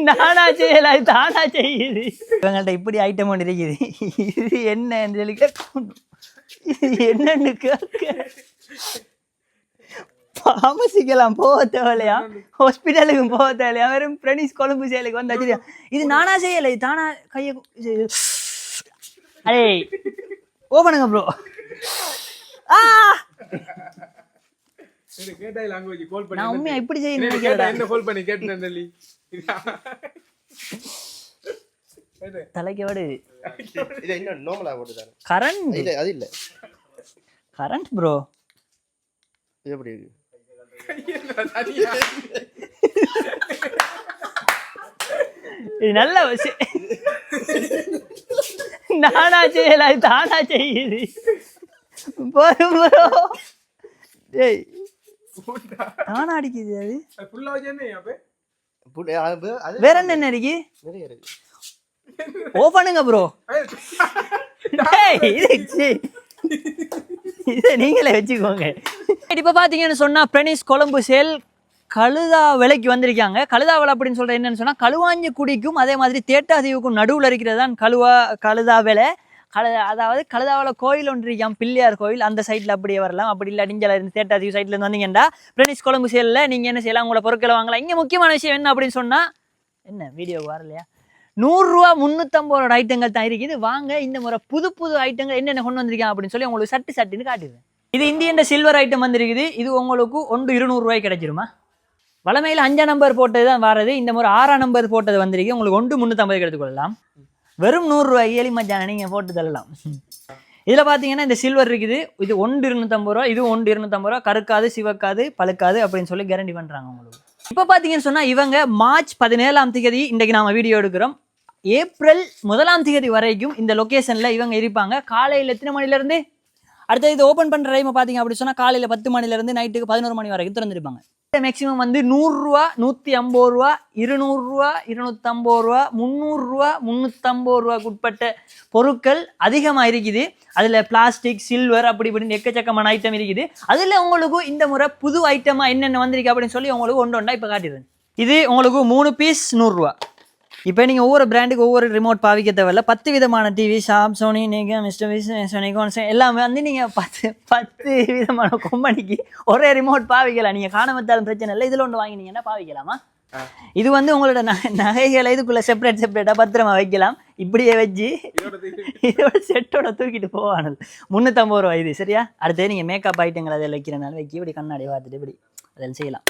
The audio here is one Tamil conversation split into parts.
நானா செய்யல, அது தானா செய்யுது. இவங்கள்ட்ட இப்படி ஐட்டம் ஒன்று இருக்குது. இது என்னன்னு சொல்லி கேட்கணும். இது என்னன்னு கேட்க பாமசிக்கலாம் போக தேவையா, ஹாஸ்பிட்டலுக்கும் போக தேவையா, வெறும் பிரெனிஸ் கொழும்பு செயலுக்கு வந்தாச்சு. இது நானா செய்யலை, இது தானா கையை அடே ஓபனுங்க ப்ரோ. நான் உண்மையா இப்படி செய்ய தலைக்கு வடு கரண்ட் கரண்ட் ப்ரோ. எப்படி இருக்கு இது நல்ல விஷயம். நானா செய்யல, அது தானா செய்யுது. போதும் ப்ரோ. ஏய் தானா அடிக்குது. அது வேற என்ன இருக்கு? ஓபனுங்க ப்ரோ. இதை நீங்களே வச்சுக்கோங்க. இப்ப பாத்தீங்கன்னு சொன்னா பிரெனிஸ் கொழம்பு சேல் கழுதா விலைக்கு வந்திருக்காங்க. கழுதா விலை அப்படின்னு சொல்ற என்னன்னு சொன்னா களுவாஞ்சி குடிக்கும் அதே மாதிரி தேட்டாதீவுக்கும் நடுவில் இருக்கிறது தான் கழுதா விலை. அதாவது கழுதாவில் கோயில் ஒன்று இருக்காம், பிள்ளையார் கோயில். அந்த சைட்ல அப்படியே வரலாம். அப்படி இல்லை அடிஞ்சல இருந்து தேட்டாதீவு சைட்ல இருந்து வந்தீங்கன்னா பிரெனிஸ் கொழம்பு சேல்ல நீங்க என்ன செய்யலாம், உங்களை பொருட்களை வாங்கலாம். இங்க முக்கியமான விஷயம் என்ன அப்படின்னு சொன்னா, என்ன வீடியோ வரலையா, 100 ரூபா 350 ரூபா ஐட்டங்கள் தான் இருக்குது. வாங்க இந்த முறை புது புது ஐட்டங்கள் என்னென்ன கொண்டு வந்திருக்காங்க அப்படின்னு சொல்லி உங்களுக்கு சட்டுன்னு காட்டுது. இது இந்தியன் சில்வர் ஐட்டம் வந்திருக்குது. இது உங்களுக்கு 200 ரூபாய்க்கு கிடைச்சிருமா? வளமையில் 5 நம்பர் போட்டது தான் வரது. இந்த முறை 6 நம்பர் போட்டது வந்திருக்கு. உங்களுக்கு 350 எடுத்துக்கொள்ளலாம். வெறும் 100 ரூபாய் ஏழி மச்சான நீங்க போட்டு தள்ளலாம். இதுல பாத்தீங்கன்னா இந்த சில்வர் இருக்குது. இது 250 ரூபா, இது 250 ரூபா. கருக்காது, சிவக்காது, பழுக்காது அப்படின்னு சொல்லி கேரண்டி பண்றாங்க உங்களுக்கு. இப்ப பாத்தீங்கன்னு சொன்னா இவங்க மார்ச் 17ஆம் தேதி இன்றைக்கு நாம வீடியோ எடுக்கிறோம். ஏப்ரல் 1ஆம் தேதி வரைக்கும் இந்த லொகேஷன்ல இவங்க இருப்பாங்க. காலையில் எத்தனை மணில இருந்து அடுத்த இது ஓபன் பண்ற டைம் பாத்தீங்க அப்படி சொன்னா காலையில 10 மணில இருந்து நைட்டுக்கு 11 மணி வரைக்கும் திறந்திருப்பாங்க. மேக்சிமம் வந்து 100 ரூபா, 150 ரூபா, 200 ரூபா, 250 ரூபா, 300 ரூபா, 350 ரூபாய்க்கு உட்பட்ட பொருட்கள் அதிகமா இருக்குது. அதுல பிளாஸ்டிக், சில்வர் அப்படி இப்படின்னு எக்கச்சக்கமான ஐட்டம் இருக்குது. அதுல உங்களுக்கு இந்த முறை புது ஐட்டமா என்னென்ன வந்திருக்கு அப்படின்னு சொல்லி உங்களுக்கு ஒன்றா இப்ப காட்டிடுறேன். இது உங்களுக்கு 3 பீஸ் 100 ரூபா. இப்போ நீங்கள் ஒவ்வொரு பிராண்டுக்கு ஒவ்வொரு ரிமோட் பாவிக்க தேவையில்ல. 10 விதமான TV, shop, Sony, Nikon, mister விஸ், நிகான் எல்லாமே வந்து நீங்கள் 10 விதமான கம்பெனிக்கு ஒரே ரிமோட் பாவிக்கலாம். நீங்கள் காணாமத்தாலும் பிரச்சனை இல்லை. இதில் ஒன்று வாங்கினீங்கன்னா பாவிக்கலாமா? இது வந்து உங்களோட நகைகளை இதுக்குள்ளே செப்பரேட்டாக பத்திரமா வைக்கலாம். இப்படியே வச்சு இதோட செட்டோட தூக்கிட்டு போவானது. 350 ரூபா இது. சரியா? அடுத்தது நீங்கள் மேக்கப் ஐட்டங்கள் அதில் வைக்கிறனால வைக்கி இப்படி கண்ணாடி பார்த்துட்டு இப்படி அதில் செய்யலாம்.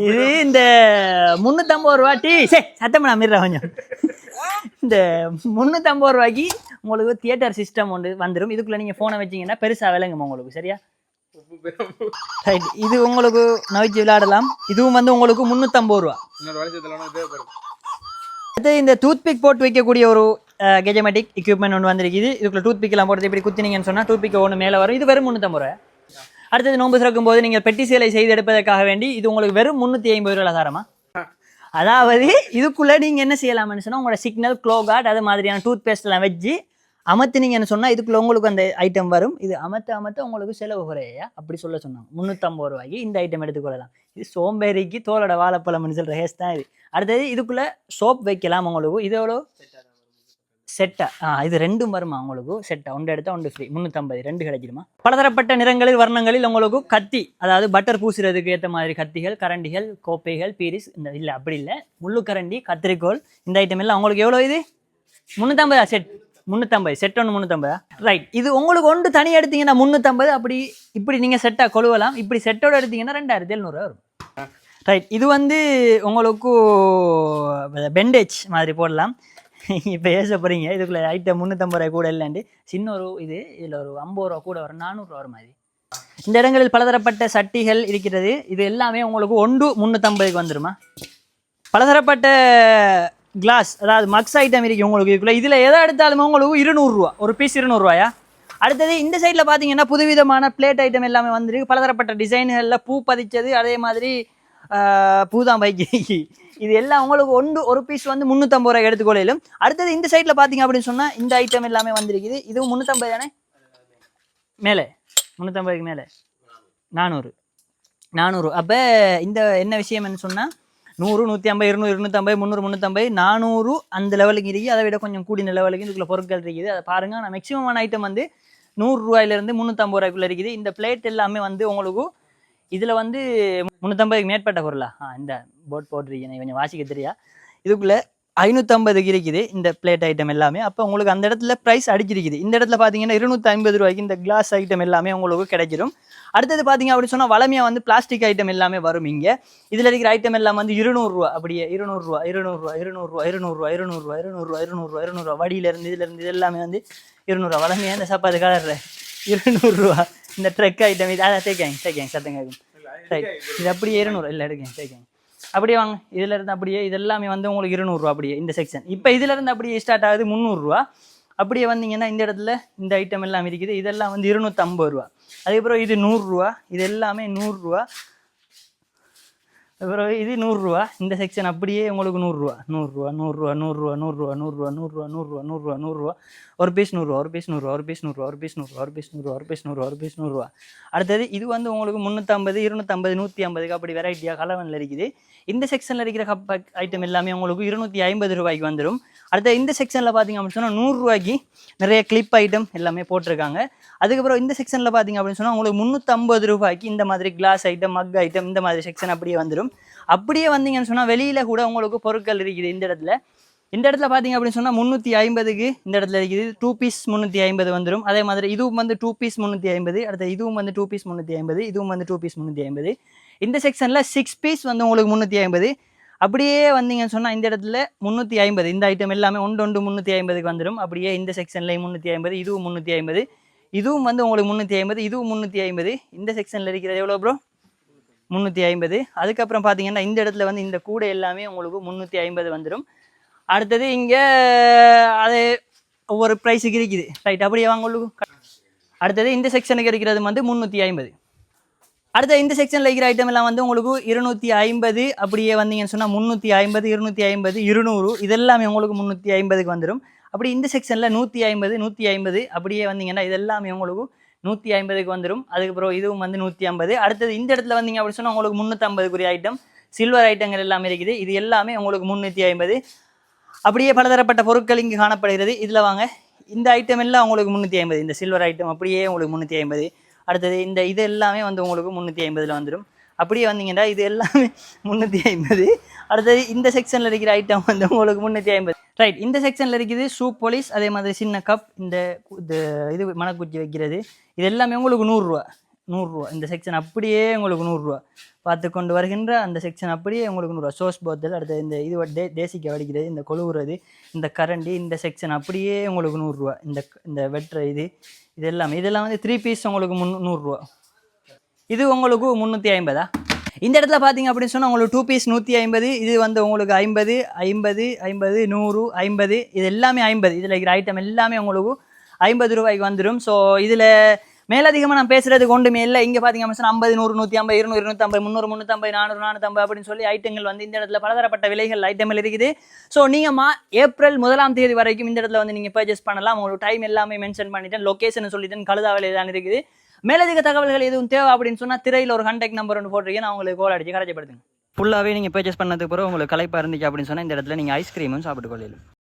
இது இந்த 350 ரூபா டிவி சத்தம் நான் கொஞ்சம். இந்த 350 ரூபாய்க்கு உங்களுக்கு தியேட்டர் சிஸ்டம் ஒன்று வந்துடும். இதுக்குள்ள நீங்க போனை வச்சீங்கன்னா பெருசா விளங்குமா உங்களுக்கு. சரியா? ரைட். இது உங்களுக்கு நவிச்சு விளையாடலாம். இதுவும் வந்து உங்களுக்கு 350 ரூபா. அடுத்து இந்த டூத் பிக் போட்டு வைக்கக்கூடிய ஒரு கெஜமெட்டிக் எக்யூப்மெண்ட் ஒன்று வந்திருக்குது. இதுக்குள்ள டூத் பிக் எல்லாம் போட்டு இப்படி குத்தினீங்கன்னு சொன்னா டூத் பிக் ஒன்று மேலே வரும். இது வெறும் 350 ரூபா. அடுத்தது நோன்பு திறக்கும் போது நீங்கள் பெட்டி சேலை செய்து எடுப்பதற்காக வேண்டி இது உங்களுக்கு வெறும் 350 ரூபா தாரமா. அதாவது இதுக்குள்ள நீங்க என்ன செய்யலாம்னு சொன்னா உங்களோட சிக்னல், க்ளோ கார்டு அது மாதிரியான டூத் பேஸ்ட் எல்லாம் வச்சு அமர்த்தினீங்கன்னு சொன்னா இதுக்குள்ள உங்களுக்கு அந்த ஐட்டம் வரும். இது அமர்த்த உங்களுக்கு செலவு குறையா அப்படி சொல்ல சொன்னாங்க. 350 ரூபாய்க்கு இந்த ஐட்டம் எடுத்துக்கொள்ளலாம். இது சோம்பேறிக்கு தோலோட வாழைப்பழம்னு சொல்ற ஹேஸ் தான் இது. அடுத்தது இதுக்குள்ள சோப் வைக்கலாம் உங்களுக்கு. இதோட செட்டா இது 2 வருமா உங்களுக்கு. செட்டா ஒன்று எடுத்தா ஒன்று ஃப்ரீ. 350 2 கிடைச்சிடுமா. பலதரப்பட்ட நிறங்களில் வர்ணங்களில் உங்களுக்கு கத்தி, அதாவது பட்டர் பூசுறதுக்கு ஏற்ற மாதிரி கத்திகள், கரண்டிகள், கோப்பைகள், பீரிஸ் இந்த இல்லை அப்படி இல்லை முள்ளு கரண்டி, கத்திரிக்கோள் இந்த ஐட்டம் எல்லாம் உங்களுக்கு எவ்வளோ? இது 350 செட். 350 செட் ஒன்று 350. ரைட். இது உங்களுக்கு ஒன்று தனி எடுத்தீங்கன்னா 350. அப்படி இப்படி நீங்கள் செட்டாக கொழுவலாம். இப்படி செட்டோடு எடுத்தீங்கன்னா 2700 வரும். ரைட். இது வந்து உங்களுக்கு பெண்டேஜ் மாதிரி போடலாம். இப்போ ஏச போகிறீங்க இதுக்குள்ள ஐட்டம் 350 ரூபாய் கூட இல்லைண்டு சின்ன ஒரு இது இதில் ஒரு 50 ரூபா கூட வரும். 400 ரூபா வரும் மாதிரி. இந்த இடங்களில் பலதரப்பட்ட சட்டிகள் இருக்கிறது. இது எல்லாமே உங்களுக்கு 350க்கு வந்துடுமா. பலதரப்பட்ட கிளாஸ், அதாவது மக்ஸ் ஐட்டம் இருக்கு உங்களுக்கு இதுக்குள்ள. இதில் எதை எடுத்தாலுமே உங்களுக்கு 200 ரூபா ஒரு பீஸ். 200 ரூபாயா. அடுத்தது இந்த சைடில் பார்த்தீங்கன்னா புதுவிதமான பிளேட் ஐட்டம் எல்லாமே வந்துருக்கு. பலதரப்பட்ட டிசைன்களில் பூ பதிச்சது, அதே மாதிரி பூதாம்பைக்கு இது எல்லாம் உங்களுக்கு ஒரு பீஸ் வந்து 350 ரூபாய் எடுத்துக்கொள்ளும். அடுத்தது இந்த சைடில் பார்த்தீங்க அப்படின்னு சொன்னால் இந்த ஐட்டம் எல்லாமே வந்திருக்குது. இதுவும் 350 தானே மேலே. 350க்கு மேலே 400. 400. அப்போ இந்த என்ன விஷயம்னு சொன்னால் 100 150 200 250 300 350 400 அந்த லெவலுக்கு இருக்குது. அதை விட கொஞ்சம் கூடின லெவலுக்கு இதுக்குள்ள பொருட்கள் இருக்குது. அதை பாருங்கள். ஆனால் மேக்ஸிமமான ஐட்டம் வந்து 100 ரூபாயிலிருந்து 350 ரூபாய்க்குள்ள இருக்குது. இந்த பிளேட் எல்லாமே வந்து உங்களுக்கு இதில் வந்து 350க்கு மேற்பட்ட பொருளா இந்த போட் போட்டிருக்கீங்க கொஞ்சம் வாசிக்க தெரியா. இதுக்குள்ளே 550க்கு இருக்குது இந்த பிளேட் ஐட்டம் எல்லாமே. அப்போ உங்களுக்கு அந்த இடத்துல ப்ரைஸ் அடிச்சிருக்குது. இந்த இடத்துல பார்த்தீங்கன்னா 250 ரூபாய்க்கு இந்த கிளாஸ் ஐட்டம் எல்லாமே உங்களுக்கு கிடைச்சிடும். அடுத்தது பார்த்தீங்க அப்படின்னு சொன்னால் வளமையாக வந்து பிளாஸ்டிக் ஐட்டம் எல்லாமே வரும். இங்கே இதில் இருக்கிற ஐட்டம் எல்லாம் வந்து 200 ரூபா. அப்படியே 200 ரூபா 200 ரூபா 200 ரூபா 200 ரூபா 200 ரூபா 200 ரூபா 200 ரூபா 200 ரூபா வடியிலேருந்து இதுலேருந்து இது எல்லாமே வந்து 200 ரூபா. வளமையாக இந்த சப்பாத்து கலரில் 200 ரூபா. இந்த ட்ரெக் ஐட்டம் இது அதை தேய்க்காங்க சத்தங்க ரைட். இது அப்படியே 200 இல்லை எடுக்கேன் தேய்க்காங்க அப்படியே வாங்க. இதுல இருந்து அப்படியே இது எல்லாமே வந்து உங்களுக்கு 200 ரூபா அப்படியே இந்த செக்ஷன். இப்போ இதுல இருந்து அப்படியே ஸ்டார்ட் ஆகுது 300 ரூபா. அப்படியே வந்தீங்கன்னா இந்த இடத்துல இந்த ஐட்டம் எல்லாம் இருக்குது. இதெல்லாம் வந்து 250 ரூபா. அதுக்கப்புறம் இது 100 ரூபா. இது எல்லாமே 100 ரூபா. அப்புறம் இது 100 ரூபா. இந்த செக்ஷன் அப்படியே உங்களுக்கு 100 ரூபா 100 ரூபா 100 ரூபா 100 ரூபா 100 ரூபா 100 ரூபா 100 ரூபா 100 ரூபா 100 ரூபா 100 ரூபா ஒரு பீஸ் 100 ரூபா ஒரு பீஸ் 100 ரூபா ஒரு பீஸ் 100 ரூபா ஒரு பீஸ் 100 ரூபா ஒரு பீஸ் 100 ரூபா ஒரு பீஸ் 100 ரூபா ஒரு பீஸ் 100 ரூபா. அடுத்தது இது வந்து உங்களுக்கு 350 250 150க்கு அப்படி வெரைட்டியாக கலவனில் இருக்குது. இந்த செக்ஷனில் இருக்கிற கப் ஐட்டம் எல்லாமே உங்களுக்கு 250 ரூபாய்க்கு வந்துடும். அடுத்த இந்த செக்ஷனில் பார்த்தீங்க அப்படின்னு சொன்னால் 100 ரூபாய்க்கு நிறைய கிளிப் ஐட்டம் எல்லாமே போட்டிருக்காங்க. அதுக்கப்புறம் இந்த செக்ஷனில் பார்த்தீங்க அப்படின்னு சொன்னால் உங்களுக்கு 350 ரூபாய்க்கு இந்த மாதிரி கிளாஸ் ஐட்டம் மக் ஐட்டம் இந்த மாதிரி செக்ஷன் அப்படியே வந்துடும். அப்படியே வந்தீங்கன்னு சொன்னால் வெளியில் கூட உங்களுக்கு பொருட்கள் இருக்குது. இந்த இடத்துல பார்த்தீங்க அப்படின்னு சொன்னால் 350க்கு இந்த இடத்துல இருக்குது 2 பீஸ் 350 வந்துடும். அதே மாதிரி இதுவும் வந்து 2 பீஸ் 350. அடுத்த இதுவும் வந்து 2 பீஸ் 350. இதுவும் வந்து 2 பீஸ் 350. இந்த செக்ஷனில் 6 பீஸ் வந்து உங்களுக்கு 350. அப்படியே வந்தீங்கன்னு சொன்னால் இந்த இடத்துல 350 இந்த ஐட்டம் எல்லாமே 1 350க்கு வந்துடும். அப்படியே இந்த செக்ஷன்லேயும் 350 இதுவும் 350 இதுவும் வந்து உங்களுக்கு 350 இதுவும் 350. இந்த செக்ஷனில் இருக்கிறது எவ்வளோ ப்ரோ 350. அதுக்கப்புறம் பார்த்தீங்கன்னா இந்த இடத்துல வந்து இந்த கூடை எல்லாமே உங்களுக்கு 350 வந்துடும். அடுத்தது இங்கே அது ஒவ்வொரு ப்ரைஸுக்கு இருக்குது ரைட். அப்படியே வாங்க உங்களுக்கு. அடுத்தது இந்த செக்ஷனுக்கு இருக்கிறது வந்து 350. அடுத்த இந்த செக்ஷனில் இருக்கிற ஐட்டம் எல்லாம் வந்து உங்களுக்கு 250. அப்படியே வந்தீங்கன்னு சொன்னால் 350 250 200 இதெல்லாமே உங்களுக்கு 350க்கு வந்துடும். அப்படி இந்த செக்ஷனில் 150 150 அப்படியே வந்தீங்கன்னா இதெல்லாமே உங்களுக்கு 150க்கு வந்துடும். அதுக்கப்புறம் இதுவும் வந்து 150. அடுத்தது இந்த இடத்துல வந்தீங்க அப்படின்னு சொன்னால் உங்களுக்கு 350க்குரிய ஐட்டம் சில்வர் ஐட்டங்கள் எல்லாமே இருக்குது. இது எல்லாமே உங்களுக்கு 350. அப்படியே பலதரப்பட்ட பொருட்கள் இங்கே காணப்படுகிறது. இதில் வாங்க. இந்த ஐட்டம் எல்லாம் உங்களுக்கு 350. இந்த சில்வர் ஐட்டம் அப்படியே உங்களுக்கு 350. அடுத்தது இது எல்லாமே வந்து உங்களுக்கு 350ல் வந்துடும். அப்படியே வந்தீங்கன்னா இது எல்லாமே 350. அடுத்தது இந்த செக்ஷனில் இருக்கிற ஐட்டம் வந்து உங்களுக்கு 350 ரைட். இந்த செக்ஷனில் இருக்குது சூப் போலீஸ் அதே மாதிரி சின்ன கப் இந்த இது மணக்குச்சி வைக்கிறது இது எல்லாமே உங்களுக்கு 100 ரூபா 100 ரூபா. இந்த செக்ஷன் அப்படியே உங்களுக்கு 100 ரூபா. பார்த்து கொண்டு வருகின்ற அந்த செக்ஷன் அப்படியே உங்களுக்கு 100 ரூபா. சோஸ் போத்தல் அடுத்து இந்த இது தேசிக்க வடிக்கிறது இந்த கொழுவுறது இந்த கரண்டி இந்த செக்ஷன் அப்படியே உங்களுக்கு 100 ரூபா. இந்த வெட்டுற இதெல்லாம் வந்து 3 பீஸ் உங்களுக்கு 100 ரூபா. இது உங்களுக்கு 350. இந்த இடத்துல பார்த்தீங்க அப்படின்னு சொன்னால் உங்களுக்கு 2 பீஸ் 150. இது வந்து உங்களுக்கு 50 50 50 100 50 இது எல்லாமே 50. இதில் இருக்கிற ஐட்டம் எல்லாமே உங்களுக்கு 50 ரூபாய்க்கு வந்துடும். ஸோ இதில் மேலதிகமாக நான் பேசுகிறதுக்கு ஒன்றுமே இல்லை. இங்கே பார்த்தீங்க அப்படின்னு சொன்னால் 50 100 150 200 250 300 350 400 450 அப்படின்னு சொல்லி ஐட்டங்கள் வந்து இந்த இடத்துல பலதரப்பட்ட விலைகள் ஐட்டங்கள் இருக்குது. ஸோ நீங்கள் ஏப்ரல் 1ஆம் தேதி வரைக்கும் இந்த இடத்துல வந்து நீங்கள் பர்ச்சேஸ் பண்ணலாம். உங்களுக்கு டைம் எல்லாமே மென்ஷன் பண்ணிட்டேன். லொக்கேஷன் சொல்லிட்டேன். கழுதாவிலே தான் இருக்குது. மேலதிக தகவல்கள் எதுவும் தேவை அப்படின்னு சொன்னால் திரையில் ஒரு கான்டாக்ட் நம்பர் ஒன்று போட்டிருக்கேன். நான் உங்களுக்கு கால் அடிச்சு கரைச்சப்படுத்துங்க. ஃபுல்லாகவே நீங்கள் பர்ச்சேஸ் பண்ணதுக்கு பிறகு உங்களுக்கு களைப்பாக இருந்துச்சு அப்படின்னு சொன்னால் இந்த இடத்துல நீங்கள் ஐஸ்கிரீமும் சாப்பிட்டு கொள்ளலாம்.